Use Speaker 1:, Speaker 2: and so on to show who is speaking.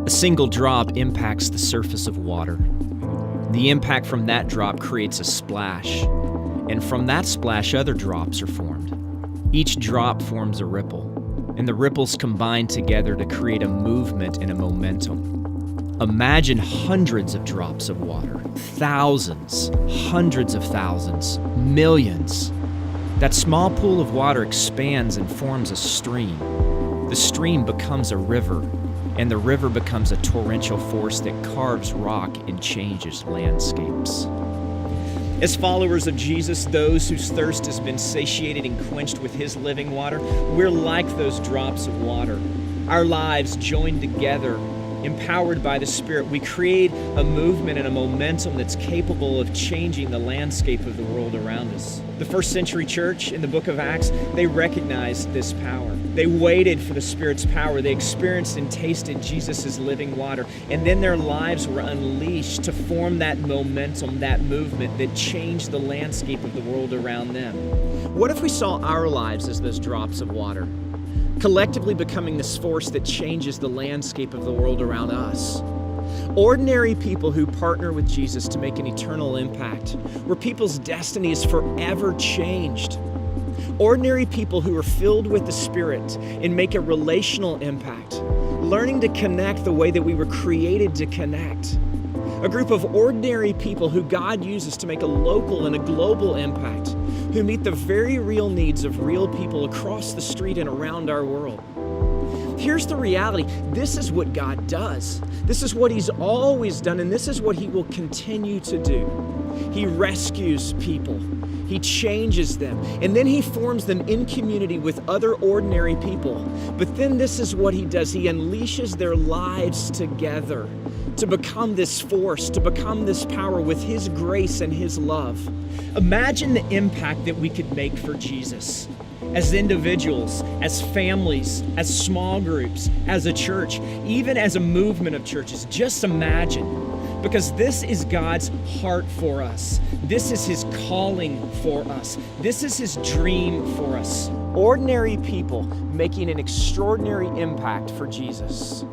Speaker 1: A single drop impacts the surface of water. The impact from that drop creates a splash, and from that splash, other drops are formed. Each drop forms a ripple, and the ripples combine together to create a movement and a momentum. Imagine hundreds of drops of water, thousands, hundreds of thousands, millions. That small pool of water expands and forms a stream. The stream becomes a river, and the river becomes a torrential force that carves rock and changes landscapes. As followers of Jesus, those whose thirst has been satiated and quenched with His living water, we're like those drops of water. Our lives joined together, empowered by the Spirit, we create a movement and a momentum that's capable of changing the landscape of the world around us. The first century church in the book of Acts, they recognized this power. They waited for the Spirit's power. They experienced and tasted Jesus' living water. And then their lives were unleashed to form that momentum, that movement that changed the landscape of the world around them. What if we saw our lives as those drops of water, collectively becoming this force that changes the landscape of the world around us? Ordinary people who partner with Jesus to make an eternal impact, where people's destiny is forever changed. Ordinary people who are filled with the Spirit and make a relational impact, learning to connect the way that we were created to connect. A group of ordinary people who God uses to make a local and a global impact, who meet the very real needs of real people across the street and around our world. Here's the reality. This is what God does. This is what He's always done, and this is what He will continue to do. He rescues people. He changes them, and then He forms them in community with other ordinary people. But then this is what He does. He unleashes their lives together to become this force, to become this power with His grace and His love. Imagine the impact that we could make for Jesus as individuals, as families, as small groups, as a church, even as a movement of churches. Just imagine. Because this is God's heart for us. This is His calling for us. This is His dream for us. Ordinary people making an extraordinary impact for Jesus.